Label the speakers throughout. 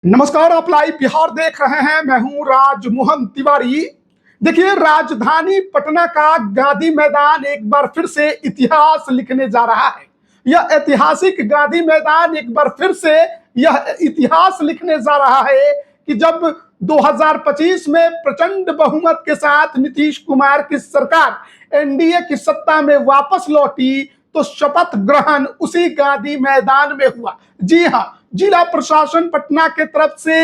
Speaker 1: नमस्कार, आप लाइव बिहार देख रहे हैं। मैं हूं राजमोहन तिवारी। देखिए, राजधानी पटना का गांधी मैदान एक बार फिर से इतिहास लिखने जा रहा है। यह ऐतिहासिक गांधी मैदान एक बार फिर से यह इतिहास लिखने जा रहा है कि जब 2025 में प्रचंड बहुमत के साथ नीतीश कुमार की सरकार एनडीए की सत्ता में वापस लौटी तो शपथ ग्रहण उसी गांधी मैदान में हुआ। जी हां, जिला प्रशासन पटना के तरफ से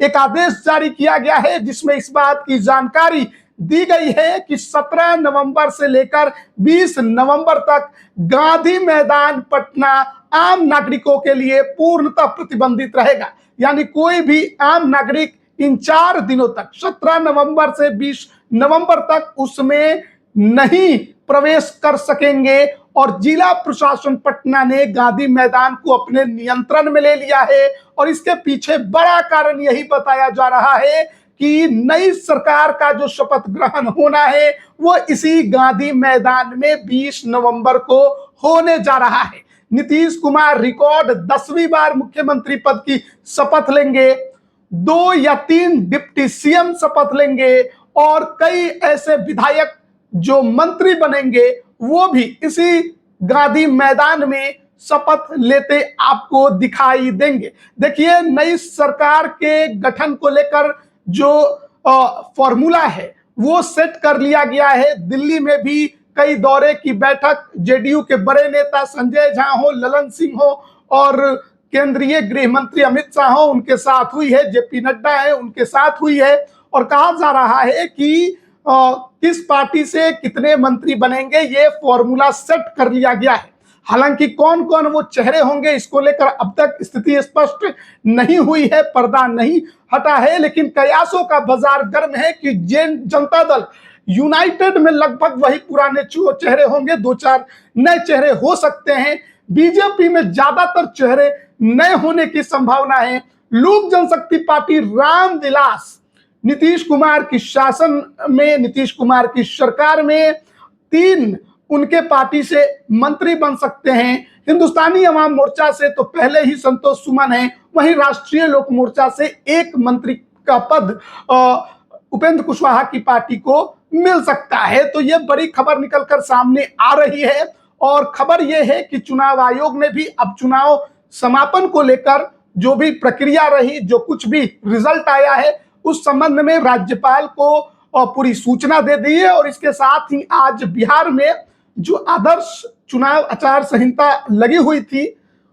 Speaker 1: एक आदेश जारी किया गया है जिसमें इस बात की जानकारी दी गई है कि 17 नवंबर से लेकर 20 नवंबर तक गांधी मैदान पटना आम नागरिकों के लिए पूर्णतः प्रतिबंधित रहेगा। यानी कोई भी आम नागरिक इन 4 दिनों तक 17 नवंबर से 20 नवंबर तक उसमें नहीं प्रवेश कर सकेंगे। और जिला प्रशासन पटना ने गांधी मैदान को अपने नियंत्रण में ले लिया है और इसके पीछे बड़ा कारण यही बताया जा रहा है कि नई सरकार का जो शपथ ग्रहण होना है वो इसी गांधी मैदान में 20 नवंबर को होने जा रहा है। नीतीश कुमार रिकॉर्ड 10वीं बार मुख्यमंत्री पद की शपथ लेंगे, 2 या 3 डिप्टी सीएम शपथ लेंगे और कई ऐसे विधायक जो मंत्री बनेंगे वो भी इसी गांधी मैदान में शपथ लेते आपको दिखाई देंगे। देखिए, नई सरकार के गठन को लेकर जो फॉर्मूला है वो सेट कर लिया गया है। दिल्ली में भी कई दौरे की बैठक जेडीयू के बड़े नेता संजय झा हो, ललन सिंह हो और केंद्रीय गृह मंत्री अमित शाह हो, उनके साथ हुई है। जेपी नड्डा है, उनके साथ हुई है। और कहा जा रहा है कि किस पार्टी से कितने मंत्री बनेंगे ये फॉर्मूला सेट कर लिया गया है। हालांकि कौन कौन वो चेहरे होंगे इसको लेकर अब तक स्थिति स्पष्ट नहीं हुई है, पर्दा नहीं हटा है। लेकिन कयासों का बाजार गर्म है कि जनता दल यूनाइटेड में लगभग वही पुराने चेहरे होंगे, 2-4 नए चेहरे हो सकते हैं। बीजेपी में ज्यादातर चेहरे नए होने की संभावना है। लोक जनशक्ति पार्टी रामविलास नीतीश कुमार की शासन में, नीतीश कुमार की सरकार में 3 उनके पार्टी से मंत्री बन सकते हैं। हिंदुस्तानी अवाम मोर्चा से तो पहले ही संतोष सुमन है, वहीं राष्ट्रीय लोक मोर्चा से 1 मंत्री का पद उपेंद्र कुशवाहा की पार्टी को मिल सकता है। तो यह बड़ी खबर निकलकर सामने आ रही है और खबर यह है कि चुनाव आयोग ने भी अब चुनाव समापन को लेकर जो भी प्रक्रिया रही, जो कुछ भी रिजल्ट आया है उस संबंध में राज्यपाल को पूरी सूचना दे दी है। और इसके साथ ही आज बिहार में जो आदर्श चुनाव आचार संहिता लगी हुई थी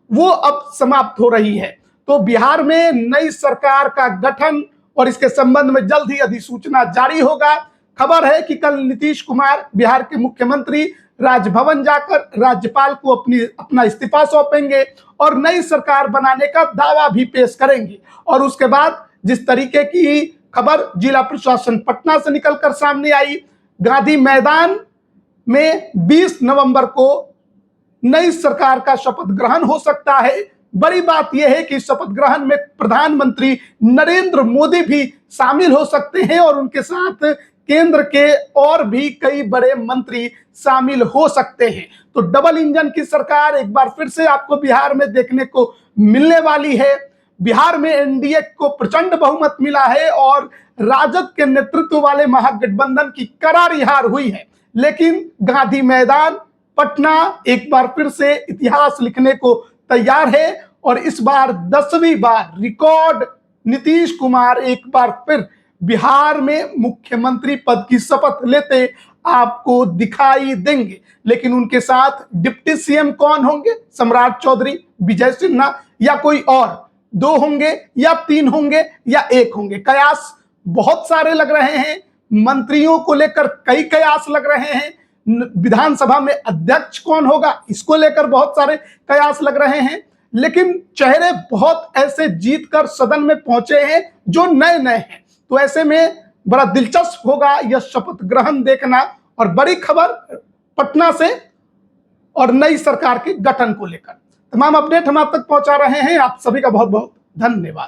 Speaker 1: वो अब समाप्त हो रही है। तो बिहार में नई सरकार का गठन और इसके संबंध में जल्द ही अधिसूचना जारी होगा। खबर है कि कल नीतीश कुमार बिहार के मुख्यमंत्री राजभवन जाकर राज्यपाल को अपना इस्तीफा सौंपेंगे और नई सरकार बनाने का दावा भी पेश करेंगे। और उसके बाद जिस तरीके की खबर जिला प्रशासन पटना से निकलकर सामने आई, गांधी मैदान में 20 नवंबर को नई सरकार का शपथ ग्रहण हो सकता है। बड़ी बात यह है कि शपथ ग्रहण में प्रधानमंत्री नरेंद्र मोदी भी शामिल हो सकते हैं और उनके साथ केंद्र के और भी कई बड़े मंत्री शामिल हो सकते हैं। तो डबल इंजन की सरकार एक बार फिर से आपको बिहार में देखने को मिलने वाली है। बिहार में एनडीए को प्रचंड बहुमत मिला है और राजद के नेतृत्व वाले महागठबंधन की करारी हार हुई है। लेकिन गांधी मैदान पटना एक बार फिर से इतिहास लिखने को तैयार है और इस बार 10वीं बार रिकॉर्ड नीतीश कुमार एक बार फिर बिहार में मुख्यमंत्री पद की शपथ लेते आपको दिखाई देंगे। लेकिन उनके साथ डिप्टी सीएम कौन होंगे? सम्राट चौधरी, विजय सिन्हा या कोई और? 2 होंगे या 3 होंगे या 1 होंगे? कयास बहुत सारे लग रहे हैं। मंत्रियों को लेकर कई कयास लग रहे हैं। विधानसभा में अध्यक्ष कौन होगा इसको लेकर बहुत सारे कयास लग रहे हैं। लेकिन चेहरे बहुत ऐसे जीत कर सदन में पहुंचे हैं जो नए नए हैं। तो ऐसे में बड़ा दिलचस्प होगा यह शपथ ग्रहण देखना। और बड़ी खबर पटना से और नई सरकार के गठन को लेकर तमाम अपडेट हम आप तक पहुंचा रहे हैं। आप सभी का बहुत बहुत धन्यवाद।